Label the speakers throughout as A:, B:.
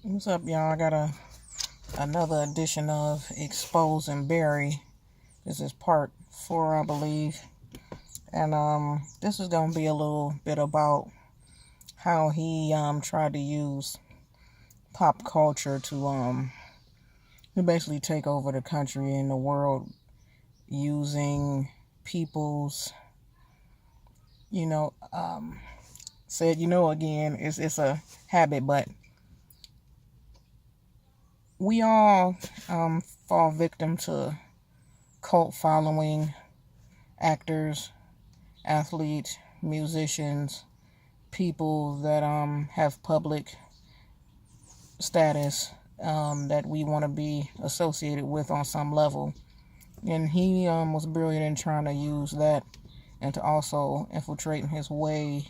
A: What's up, y'all? I got another edition of Expose and Bury. This is part 4, I believe. And this is gonna be a little bit about how he tried to use pop culture to basically take over the country and the world using people's said again, it's a habit, but we all fall victim to cult following actors, athletes, musicians, people that have public status that we want to be associated with on some level. And he was brilliant in trying to use that and to also infiltrate his way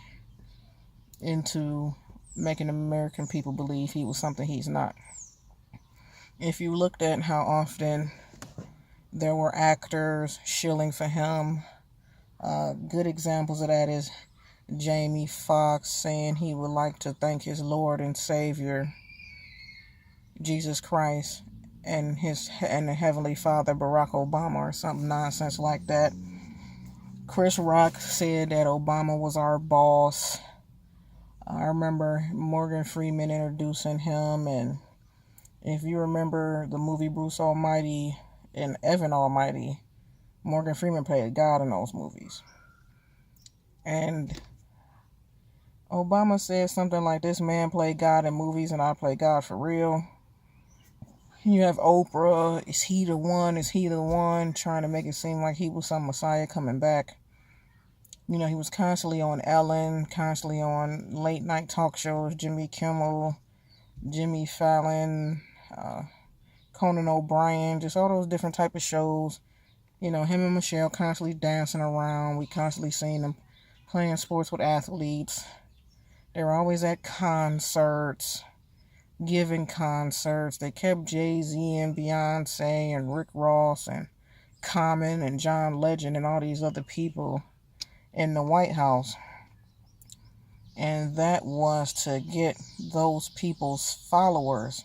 A: into making American people believe he was something he's not. If you looked at how often there were actors shilling for him, good examples of that is Jamie Foxx saying he would like to thank his Lord and Savior, Jesus Christ, and the Heavenly Father, Barack Obama, or something nonsense like that. Chris Rock said that Obama was our boss. I remember Morgan Freeman introducing him, and if you remember the movie Bruce Almighty and Evan Almighty, Morgan Freeman played God in those movies. And Obama said something like, "This man played God in movies and I play God for real." You have Oprah, is he the one? Is he the one? Trying to make it seem like he was some messiah coming back. He was constantly on Ellen, constantly on late night talk shows, Jimmy Kimmel, Jimmy Fallon, Conan O'Brien, just all those different type of shows. Him and Michelle constantly dancing around. We constantly seen them playing sports with athletes. They were always at concerts, giving concerts. They kept Jay-Z and Beyonce and Rick Ross and Common and John Legend and all these other people in the White House. And that was to get those people's followers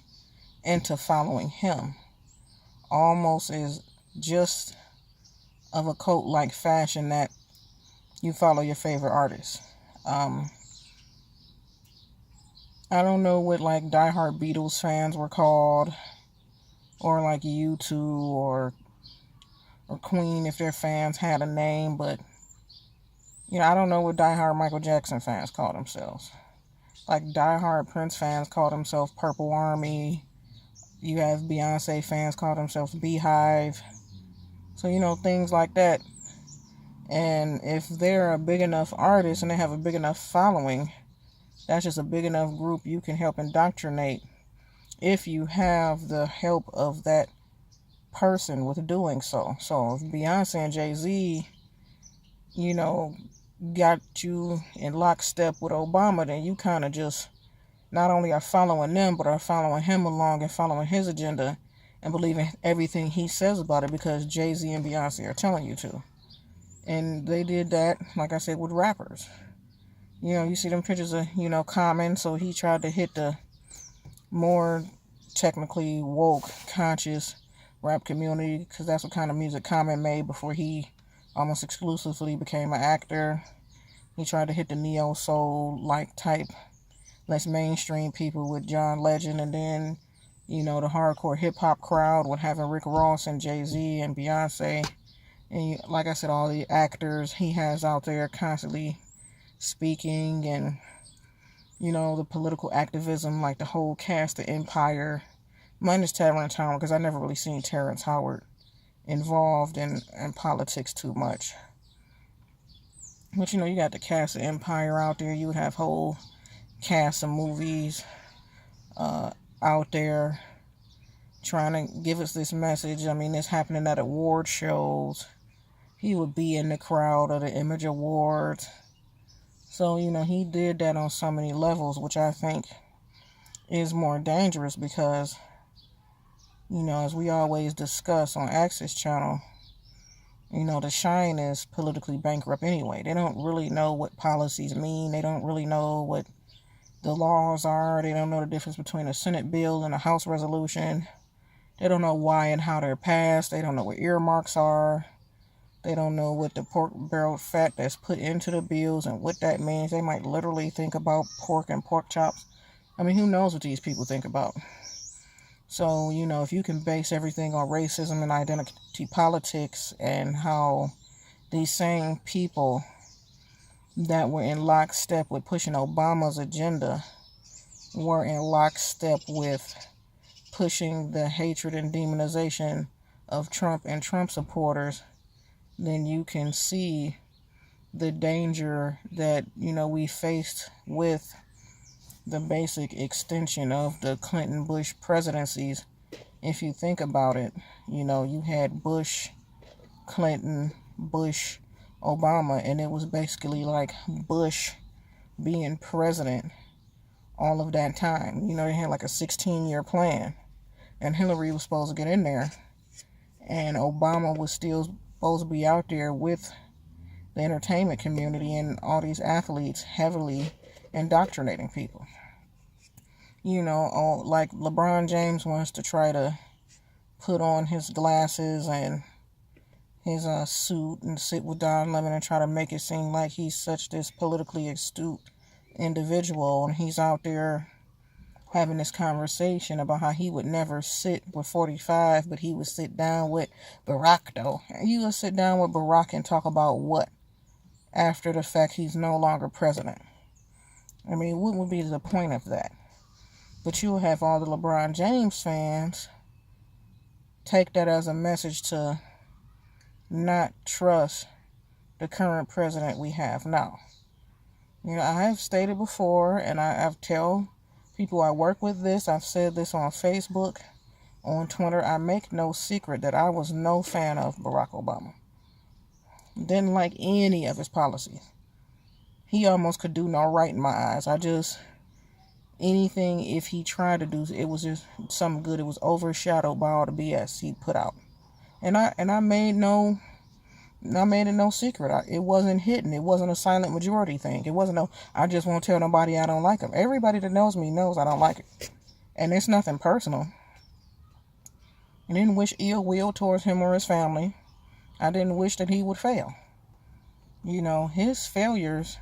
A: into following him. Almost is just of a cult-like fashion that you follow your favorite artist. I don't know what like diehard Beatles fans were called, or like U2 or Queen if their fans had a name, but I don't know what diehard Michael Jackson fans call themselves. Like diehard Prince fans call themselves Purple Army. You have Beyonce fans call themselves Beehive. So, things like that. And if they're a big enough artist and they have a big enough following, that's just a big enough group you can help indoctrinate if you have the help of that person with doing so. So if Beyonce and Jay-Z, got you in lockstep with Obama, then you kind of just not only are following them, but are following him along and following his agenda and believing everything he says about it because Jay-Z and Beyonce are telling you to. And they did that, like I said, with rappers. You see them pictures of, Common, so he tried to hit the more technically woke, conscious rap community because that's what kind of music Common made before he almost exclusively became an actor. He tried to hit the neo-soul-like type, less mainstream people with John Legend, and then, the hardcore hip-hop crowd with having Rick Ross and Jay-Z and Beyonce. And like I said, all the actors he has out there constantly speaking and, the political activism, like the whole cast of Empire, minus Terrence Howard, because I never really seen Terrence Howard involved in politics too much. But you got the cast of Empire out there. You have whole cast of movies out there trying to give us this message. I mean, it's happening at award shows. He would be in the crowd of the Image Awards. So, he did that on so many levels, which I think is more dangerous because, as we always discuss on Access Channel, the Shine is politically bankrupt anyway. They don't really know what policies mean. They don't really know what the laws are. They don't know the difference between a Senate bill and a House resolution. They don't know why and how they're passed. They don't know what earmarks are. They don't know what the pork barrel fat that's put into the bills and what that means. They might literally think about pork and pork chops. I mean, who knows what these people think about? So, if you can base everything on racism and identity politics, and how these same people that were in lockstep with pushing Obama's agenda were in lockstep with pushing the hatred and demonization of Trump and Trump supporters, then you can see the danger that, we faced with the basic extension of the Clinton-Bush presidencies. If you think about it, you had Bush, Clinton, Bush, Obama, and it was basically like Bush being president all of that time. They had like a 16-year plan, and Hillary was supposed to get in there, and Obama was still supposed to be out there with the entertainment community and all these athletes heavily indoctrinating people. Like LeBron James wants to try to put on his glasses and his suit and sit with Don Lemon and try to make it seem like he's such this politically astute individual, and he's out there having this conversation about how he would never sit with 45, but he would sit down with Barack, though. You would sit down with Barack and talk about what? After the fact he's no longer president. I mean, what would be the point of that? But you'll have all the LeBron James fans take that as a message to not trust the current president we have now. I have stated before, and I've tell people I work with this, I've said this on Facebook, on Twitter, I make no secret that I was no fan of Barack Obama. Didn't like any of his policies. He almost could do no right in my eyes. Anything, if he tried to do, it was just something good. It was overshadowed by all the BS he put out. And I made it no secret. It wasn't hidden. It wasn't a silent majority thing. It wasn't I just won't tell nobody I don't like him. Everybody that knows me knows I don't like it. And it's nothing personal. I didn't wish ill will towards him or his family. I didn't wish that he would fail. His failures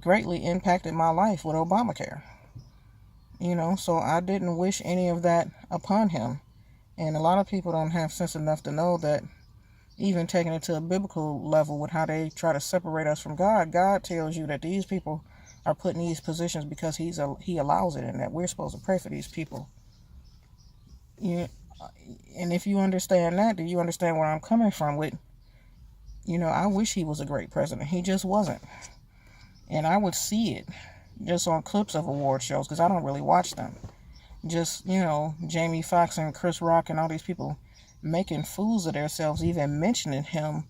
A: greatly impacted my life with Obamacare. So I didn't wish any of that upon him. And a lot of people don't have sense enough to know that, even taking it to a biblical level with how they try to separate us from God, God tells you that these people are put in these positions because he allows it, and that we're supposed to pray for these people. And if you understand that, then you understand where I'm coming from with, I wish he was a great president. He just wasn't. And I would see it just on clips of award shows, because I don't really watch them. Just, Jamie Foxx and Chris Rock and all these people making fools of themselves, even mentioning him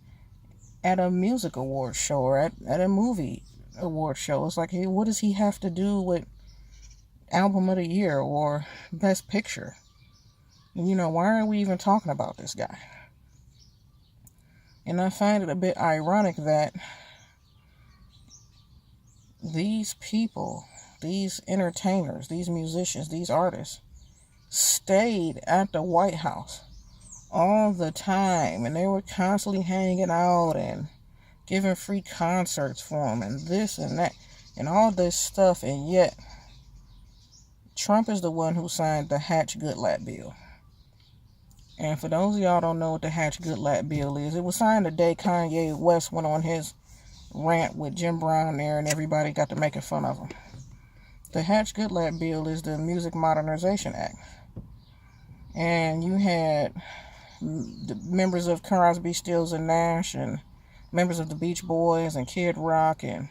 A: at a music award show or at a movie award show. It's like, hey, what does he have to do with album of the year or best picture? Why are we even talking about this guy? And I find it a bit ironic that these people, these entertainers, these musicians, these artists stayed at the White House all the time, and they were constantly hanging out and giving free concerts for them and this and that and all this stuff, and yet Trump is the one who signed the Hatch-Goodlatte bill. And for those of y'all don't know what the Hatch-Goodlatte bill is, it was signed the day Kanye West went on his rant with Jim Brown there, and everybody got to making fun of him. The Hatch-Goodlatte bill is the Music Modernization Act. And you had the members of Crosby, Stills and Nash, and members of the Beach Boys and Kid Rock, and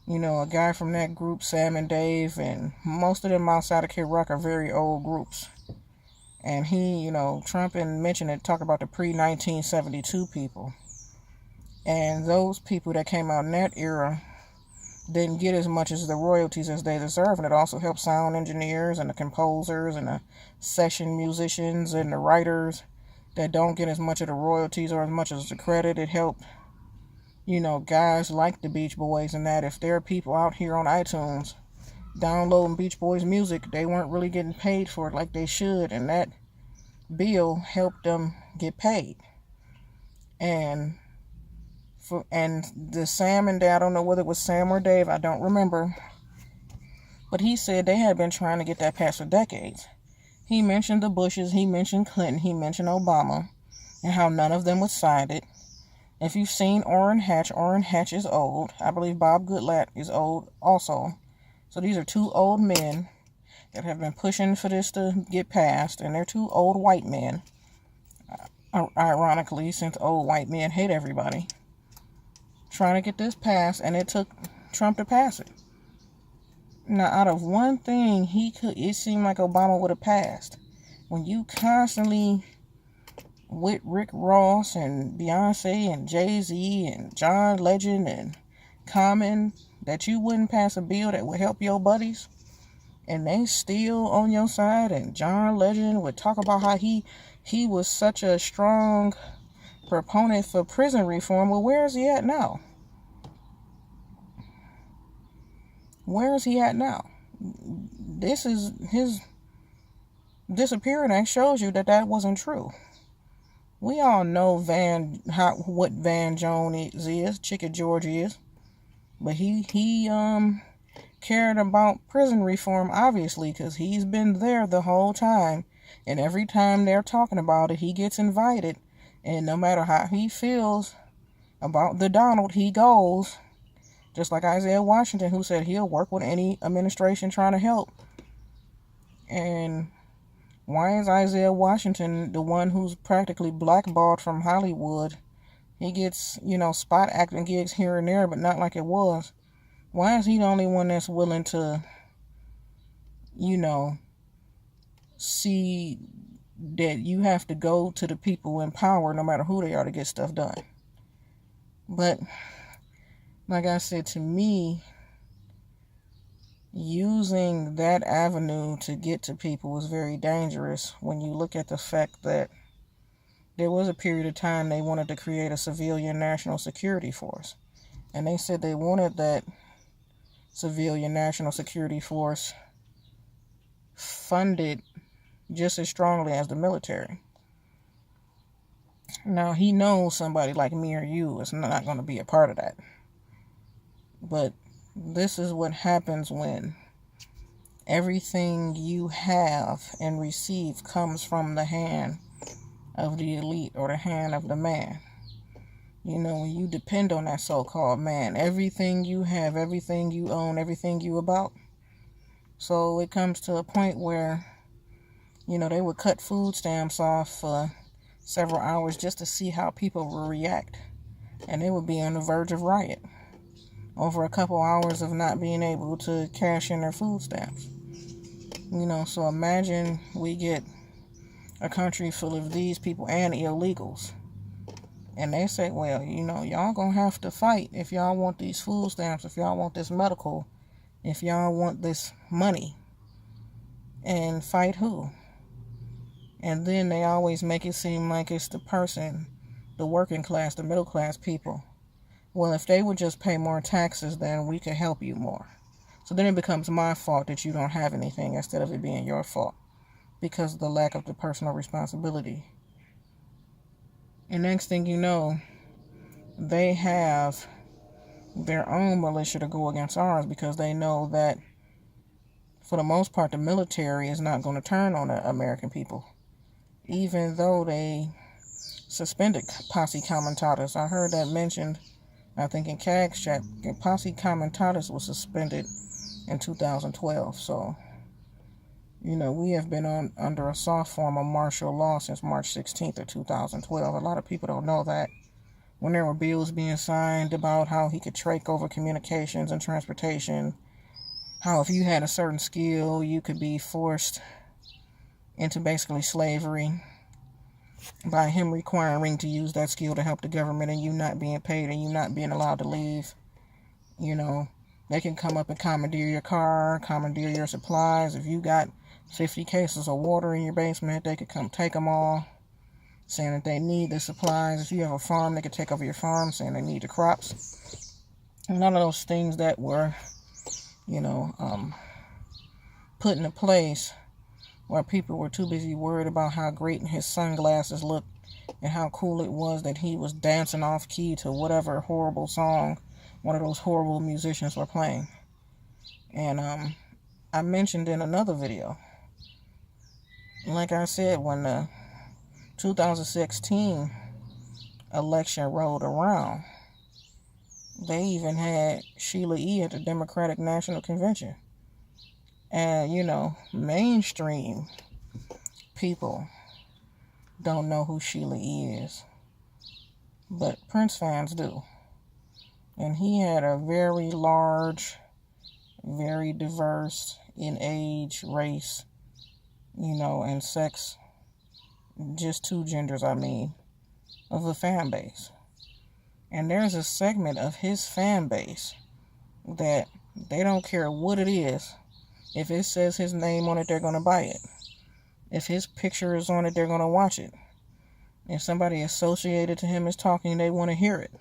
A: a guy from that group, Sam and Dave, and most of them outside of Kid Rock are very old groups. And he, Trump mentioned it, talk about the pre-1972 people. And those people that came out in that era didn't get as much as the royalties as they deserve. And it also helped sound engineers and the composers and the session musicians and the writers that don't get as much of the royalties or as much as the credit. It helped, guys like the Beach Boys and that. If there are people out here on iTunes downloading Beach Boys music, they weren't really getting paid for it like they should, and that bill helped them get paid. And the Sam and Dave, I don't know whether it was Sam or Dave, I don't remember, but he said they had been trying to get that passed for decades. He mentioned the Bushes, he mentioned Clinton, he mentioned Obama, and how none of them would sign it. If you've seen Orrin Hatch is old. I believe Bob Goodlatte is old also. So these are two old men that have been pushing for this to get passed, and they're two old white men. Ironically, since old white men hate everybody, trying to get this passed, and it took Trump to pass it. Now, out of one thing it seemed like Obama would have passed. When you constantly with Rick Ross and Beyonce and Jay-Z and John Legend and Common, that you wouldn't pass a bill that would help your buddies, and they still on your side, and John Legend would talk about how he was such a strong proponent for prison reform. Well, where is he at now? Where is he at now? This is his disappearing act shows you that wasn't true. We all know what Van Jones is, Chicken George is, but he cared about prison reform, obviously, because he's been there the whole time, and every time they're talking about it, he gets invited, and no matter how he feels about the Donald, he goes. Just like Isaiah Washington, who said he'll work with any administration trying to help. And why is Isaiah Washington the one who's practically blackballed from Hollywood? He gets, spot acting gigs here and there, but not like it was. Why is he the only one that's willing to, see that you have to go to the people in power, no matter who they are, to get stuff done? But like I said, to me, using that avenue to get to people is very dangerous when you look at the fact that there was a period of time they wanted to create a civilian national security force. And they said they wanted that civilian national security force funded just as strongly as the military. Now, he knows somebody like me or you is not going to be a part of that. But this is what happens when everything you have and receive comes from the hand of the elite or the hand of the man. When you depend on that so-called man, everything you have, everything you own, everything you about. So it comes to a point where, they would cut food stamps off for several hours just to see how people will react. And they would be on the verge of riot over a couple hours of not being able to cash in their food stamps. So imagine we get a country full of these people and illegals. And they say, well, y'all gonna have to fight if y'all want these food stamps, if y'all want this medical, if y'all want this money. And fight who? And then they always make it seem like it's the person, the working class, the middle class people. Well, if they would just pay more taxes, then we could help you more. So then it becomes my fault that you don't have anything instead of it being your fault because of the lack of the personal responsibility. And next thing you know, they have their own militia to go against ours because they know that for the most part, the military is not going to turn on the American people. Even though they suspended posse comitatus. I heard that mentioned, I think in CAG's chat, posse comitatus was suspended in 2012. So, we have been under a soft form of martial law since March 16th of 2012. A lot of people don't know that. When there were bills being signed about how he could take over communications and transportation, how if you had a certain skill, you could be forced into basically slavery by him requiring to use that skill to help the government and you not being paid and you not being allowed to leave. They can come up and commandeer your car, commandeer your supplies. If you got 50 cases of water in your basement, they could come take them all, saying that they need the supplies. If you have a farm, they could take over your farm, saying they need the crops. None of those things that were, put in a place where people were too busy worried about how great his sunglasses looked and how cool it was that he was dancing off key to whatever horrible song one of those horrible musicians were playing. And I mentioned in another video, like I said, when the 2016 election rolled around, they even had Sheila E. at the Democratic National Convention. And, mainstream people don't know who Sheila E. is. But Prince fans do. And he had a very large, very diverse in age, race, and sex, just two genders, of a fan base. And there's a segment of his fan base that they don't care what it is. If it says his name on it, they're going to buy it. If his picture is on it, they're going to watch it. If somebody associated to him is talking, they want to hear it.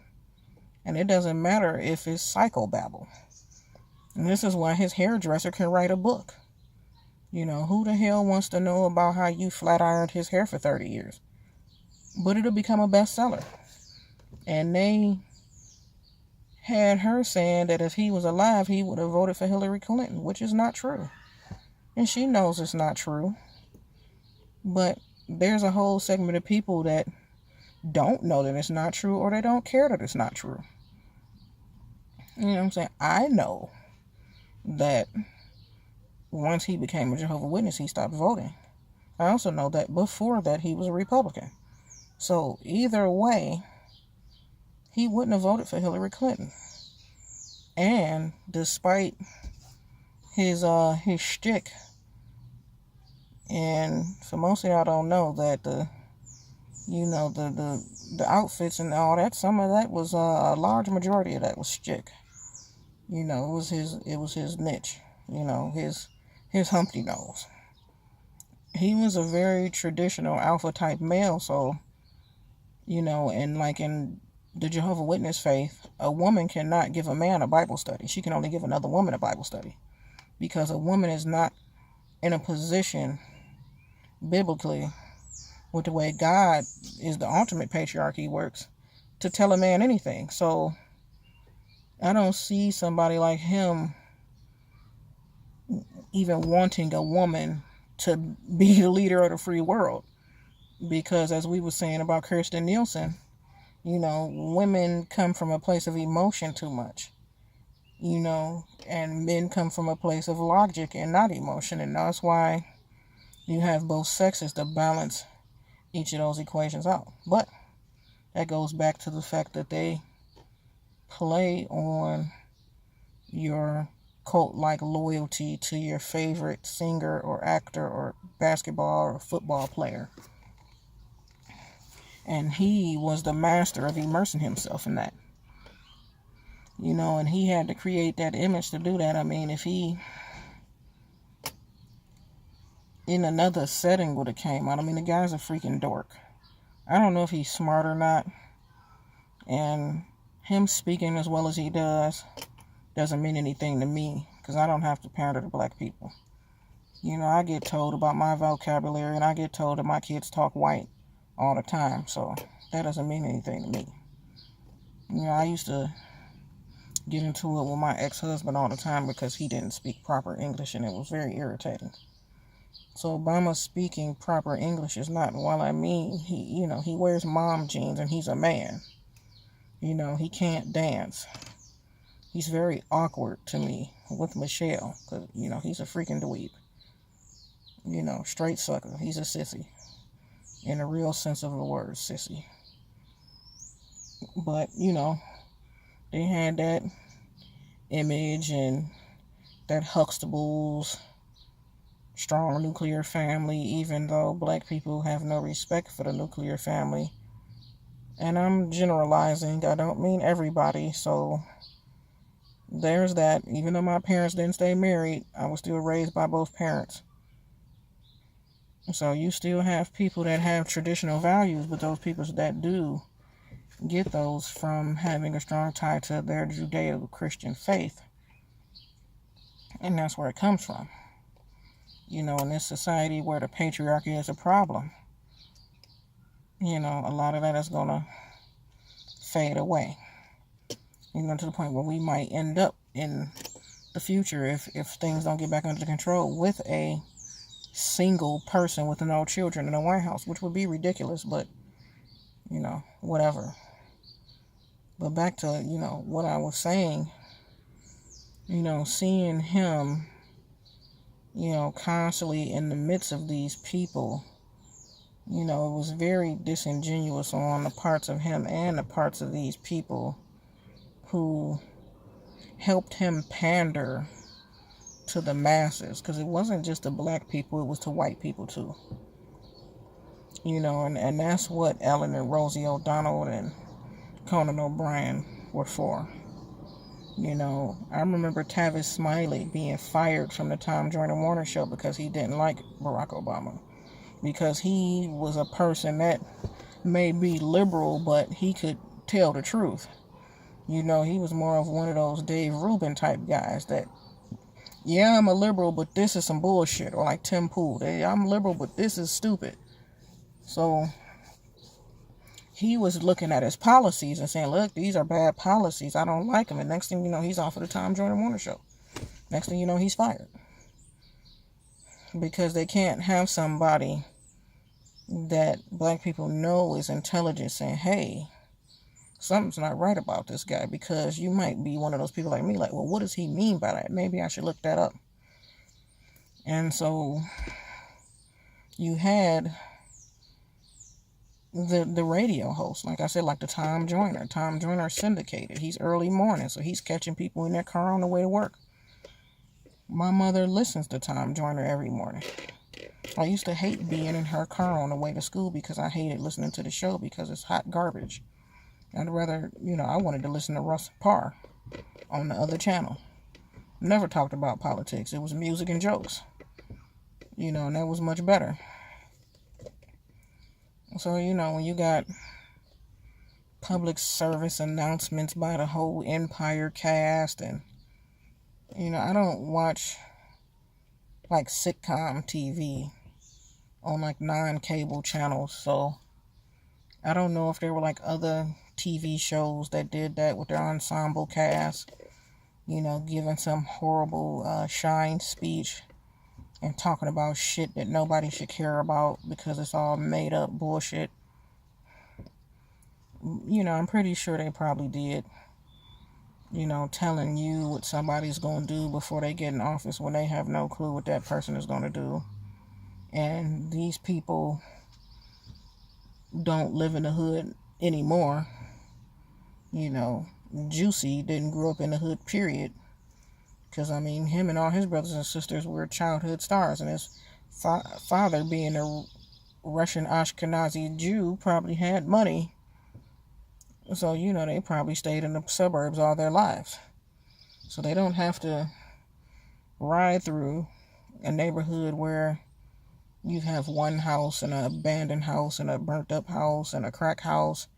A: And it doesn't matter if it's psychobabble. And this is why his hairdresser can write a book. Who the hell wants to know about how you flat ironed his hair for 30 years? But it'll become a bestseller. And they had her saying that if he was alive, he would have voted for Hillary Clinton, which is not true. And she knows it's not true. But there's a whole segment of people that don't know that it's not true, or they don't care that it's not true. You know what I'm saying? I know that once he became a Jehovah's Witness, he stopped voting. I also know that before that, he was a Republican. So either way, he wouldn't have voted for Hillary Clinton. And despite his shtick, and for most of y'all don't know that the outfits and all that, some of that was a large majority of that was shtick. It was his niche. His Humpty nose. He was a very traditional alpha type male, so and like in the Jehovah's Witness faith, a woman cannot give a man a Bible study. She can only give another woman a Bible study, because a woman is not in a position biblically, with the way God is the ultimate patriarchy works, to tell a man anything. So I don't see somebody like him even wanting a woman to be the leader of the free world, because as we were saying about Kirsten Nielsen, women come from a place of emotion too much, and men come from a place of logic and not emotion. And that's why you have both sexes to balance each of those equations out. But that goes back to the fact that they play on your cult-like loyalty to your favorite singer or actor or basketball or football player. And he was the master of immersing himself in that. And he had to create that image to do that. If he, in another setting, would have came out, the guy's a freaking dork. I don't know if he's smart or not. And him speaking as well as he does doesn't mean anything to me, because I don't have to pander to black people. I get told about my vocabulary, and I get told that my kids talk white all the time, so that doesn't mean anything to me. I used to get into it with my ex-husband all the time because he didn't speak proper English, and it was very irritating. So Obama speaking proper English is not what I mean. He wears mom jeans and he's a man. He can't dance. He's very awkward to me with Michelle, because, he's a freaking dweeb. Straight sucker. He's a sissy. In the real sense of the word, sissy. But, they had that image and that Huxtable's strong nuclear family, even though black people have no respect for the nuclear family. And I'm generalizing. I don't mean everybody, so there's that. Even though my parents didn't stay married, I was still raised by both parents. So you still have people that have traditional values, but those people that do get those from having a strong tie to their Judeo-Christian faith. And that's where it comes from. in this society where the patriarchy is a problem, a lot of that is going to fade away, to the point where we might end up in the future, if things don't get back under control, with a single person with no children in the White House, which would be ridiculous, but, whatever. But back to, what I was saying, seeing him, constantly in the midst of these people, it was very disingenuous on the parts of him and the parts of these people who helped him pander to the masses, because it wasn't just to black people, it was to white people too. And that's what Ellen and Rosie O'Donnell and Conan O'Brien were for. I remember Tavis Smiley being fired from the Tom Joyner Warner show because he didn't like Barack Obama. Because he was a person that may be liberal, but he could tell the truth. He was more of one of those Dave Rubin type guys that, yeah, I'm a liberal, but this is some bullshit. Or like Tim Pool, I'm liberal, but this is stupid. So he was looking at his policies and saying, look, these are bad policies. I don't like them. And next thing you know, he's off of the Tom Joyner Warner show. Next thing you know, he's fired. Because they can't have somebody that black people know is intelligent saying, hey, something's not right about this guy, because you might be one of those people like me, like, well, what does he mean by that? Maybe I should look that up. And so you had the radio host, like I said, like the Tom Joyner syndicated. He's early morning, so he's catching people in their car on the way to work. My mother listens to Tom Joyner every morning. I used to hate being in her car on the way to school because I hated listening to the show because it's hot garbage. I'd rather, I wanted to listen to Russ Parr on the other channel. Never talked about politics. It was music and jokes. And that was much better. So, when you got public service announcements by the whole Empire cast, and, I don't watch, like, sitcom TV on, like, non-cable channels, so I don't know if there were, like, other TV shows that did that with their ensemble cast, giving some horrible shine speech and talking about shit that nobody should care about because it's all made up bullshit. I'm pretty sure they probably did. Telling you what somebody's going to do before they get in office when they have no clue what that person is going to do. And these people don't live in the hood anymore. Juicy didn't grow up in the hood, period. Because, him and all his brothers and sisters were childhood stars. And his father, being a Russian Ashkenazi Jew, probably had money. So, they probably stayed in the suburbs all their lives. So they don't have to ride through a neighborhood where you have one house and an abandoned house and a burnt up house and a crack house.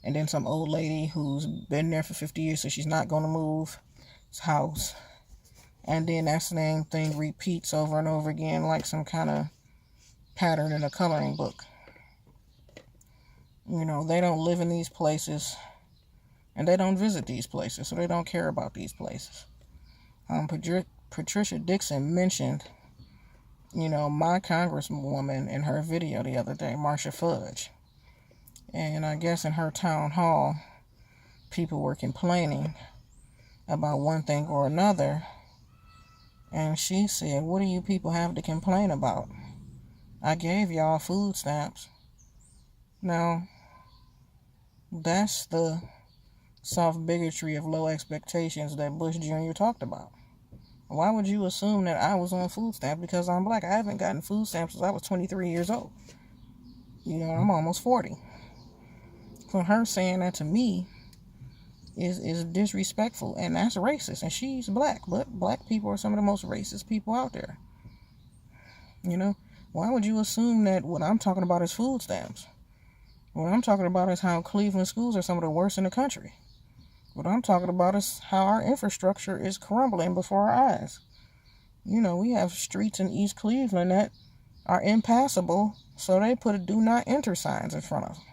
A: And then some old lady who's been there for 50 years, so she's not going to move his house. And then that same thing repeats over and over again like some kind of pattern in a coloring book. They don't live in these places, and they don't visit these places, so they don't care about these places. Patricia Dixon mentioned, my congresswoman in her video the other day, Marcia Fudge. And I guess in her town hall, people were complaining about one thing or another. And she said, what do you people have to complain about? I gave y'all food stamps. Now, that's the soft bigotry of low expectations that Bush Jr. talked about. Why would you assume that I was on food stamps because I'm black? I haven't gotten food stamps since I was 23 years old. I'm almost 40. So her saying that to me is disrespectful, and that's racist, and she's black, but black people are some of the most racist people out there. Why would you assume that what I'm talking about is food stamps? What I'm talking about is how Cleveland schools are some of the worst in the country. What I'm talking about is how our infrastructure is crumbling before our eyes. We have streets in East Cleveland that are impassable, so they put a do not enter signs in front of them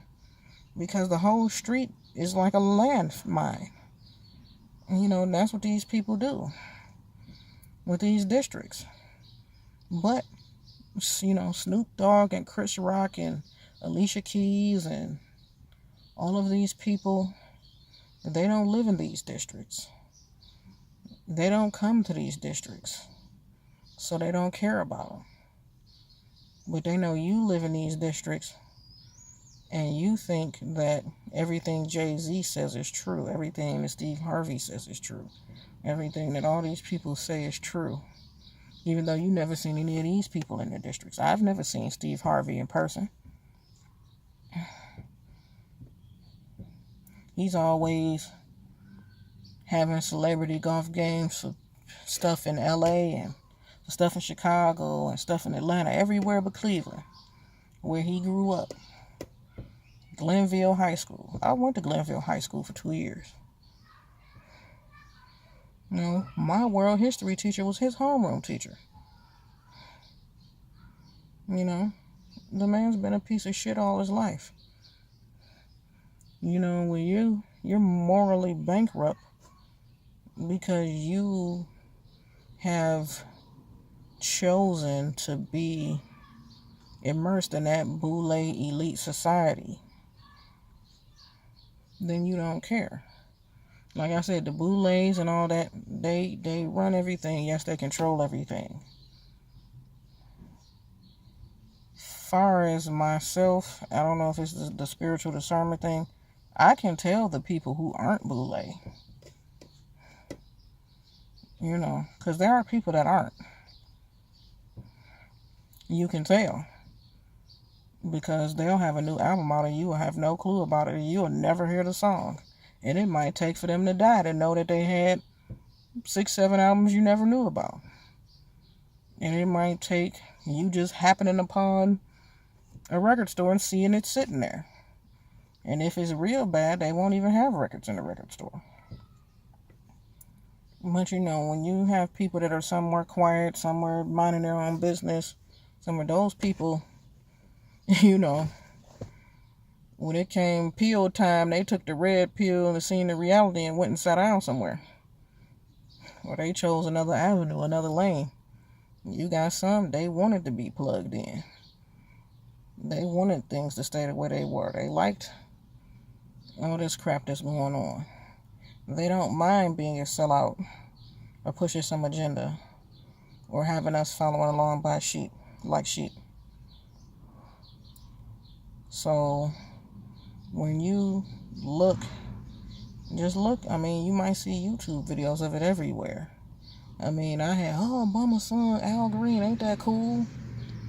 A: because the whole street is like a landmine. That's what these people do with these districts. But, Snoop Dogg and Chris Rock and Alicia Keys and all of these people, they don't live in these districts. They don't come to these districts, so they don't care about them. But they know you live in these districts, and you think that everything Jay-Z says is true, everything that Steve Harvey says is true, everything that all these people say is true, even though you never seen any of these people in their districts. I've never seen Steve Harvey in person. He's always having celebrity golf games for stuff in LA and stuff in Chicago and stuff in Atlanta, everywhere but Cleveland, where he grew up. Glenville High School. I went to Glenville High School for 2 years. My world history teacher was his homeroom teacher. The man's been a piece of shit all his life. When you're morally bankrupt because you have chosen to be immersed in that boule elite society, then you don't care. Like I said, the boules and all that, they run everything. Yes, they control everything. Far as myself, I don't know if it's the spiritual discernment thing, I can tell the people who aren't boule. Because there are people that aren't. You can tell. Because they'll have a new album out and you will have no clue about it. You'll never hear the song. And it might take for them to die to know that they had 6, 7 albums you never knew about. And it might take you just happening upon a record store and seeing it sitting there. And if it's real bad, they won't even have records in the record store. But when you have people that are somewhere quiet, somewhere minding their own business, some of those people, when it came pill time, they took the red pill and seen the reality and went and sat down somewhere. Or they chose another avenue, another lane. You got some, they wanted to be plugged in. They wanted things to stay the way they were. They liked all this crap that's going on. They don't mind being a sellout or pushing some agenda or having us following along like sheep. So when you just look, you might see YouTube videos of it everywhere. I had, Obama's son, Al Green, ain't that cool?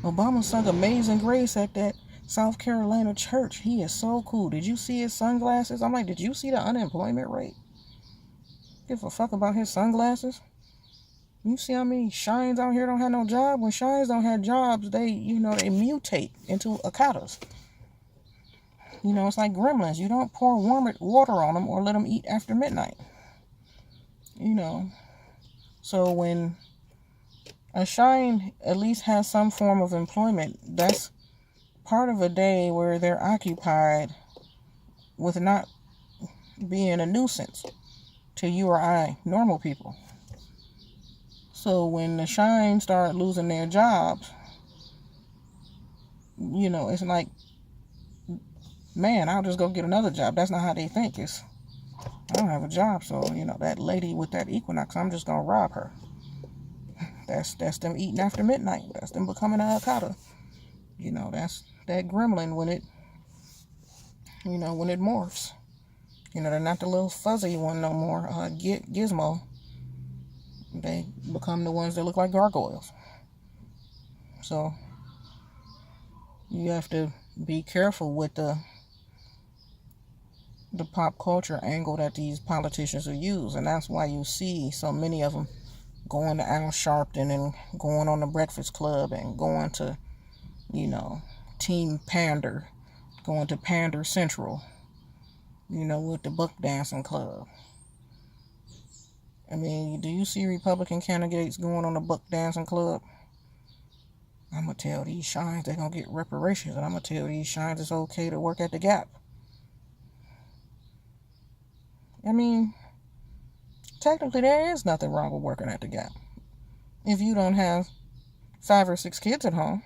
A: Obama sung Amazing Grace at that South Carolina church. He is so cool. Did you see his sunglasses? I'm like, did you see the unemployment rate? Give a fuck about his sunglasses? You see how many shines out here don't have no job? When shines don't have jobs, they mutate into avocados. It's like gremlins. You don't pour warm water on them or let them eat after midnight. So when a shine at least has some form of employment, that's part of a day where they're occupied with not being a nuisance to you or I, normal people. So when the shine start losing their jobs, it's like, man, I'll just go get another job. That's not how they think. I don't have a job, so, that lady with that Equinox, I'm just going to rob her. That's them eating after midnight. That's them becoming an avocado. That's that gremlin when it morphs. They're not the little fuzzy one no more, gizmo. They become the ones that look like gargoyles. So you have to be careful with the pop culture angle that these politicians will use. And that's why you see so many of them going to Al Sharpton and going on the Breakfast Club and going to, Team Pander, going to Pander Central, with the book dancing club. I mean, do you see Republican candidates going on a buck dancing club? I'm going to tell these shines they're going to get reparations, and I'm going to tell these shines it's okay to work at the Gap. I mean, technically there is nothing wrong with working at the Gap. If you don't have 5 or 6 kids at home.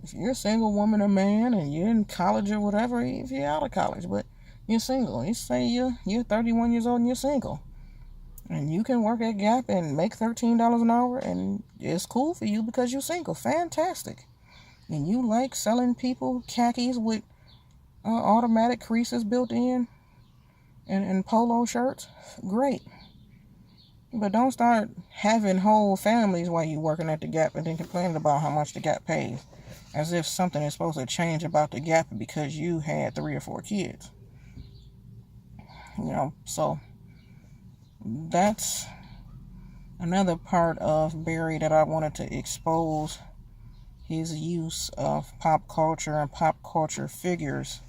A: If you're a single woman or man and you're in college or whatever, if you're out of college, but you're single, you say you're 31 years old and you're single, and you can work at Gap and make $13 an hour, and it's cool for you because you're single. Fantastic. And you like selling people khakis with automatic creases built in and polo shirts. Great. But don't start having whole families while you're working at the Gap and then complaining about how much the Gap pays, as if something is supposed to change about the Gap because you had 3 or 4 kids. So that's another part of Barry that I wanted to expose, his use of pop culture and pop culture figures,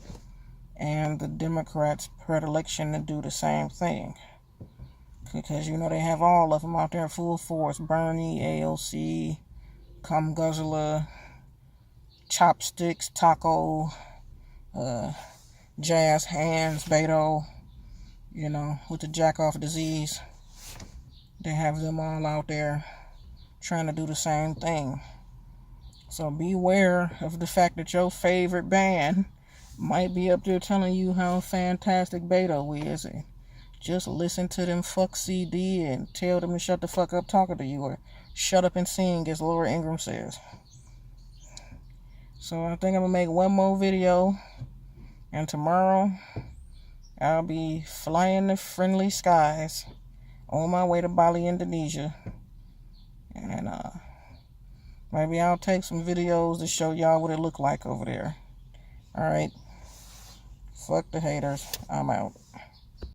A: and the Democrats' predilection to do the same thing. Because, they have all of them out there in full force. Bernie, AOC, Cum Guzzler, Chopsticks, Taco, Jazz Hands, Beto, with the jack-off disease. They have them all out there trying to do the same thing. So beware of the fact that your favorite band might be up there telling you how fantastic Beto is. And just listen to them fuck CD and tell them to shut the fuck up talking to you, or shut up and sing, as Laura Ingraham says. So I think I'm going to make one more video, and tomorrow I'll be flying the friendly skies on my way to Bali, Indonesia. And maybe I'll take some videos to show y'all what it looked like over there. Alright. Fuck the haters. I'm out.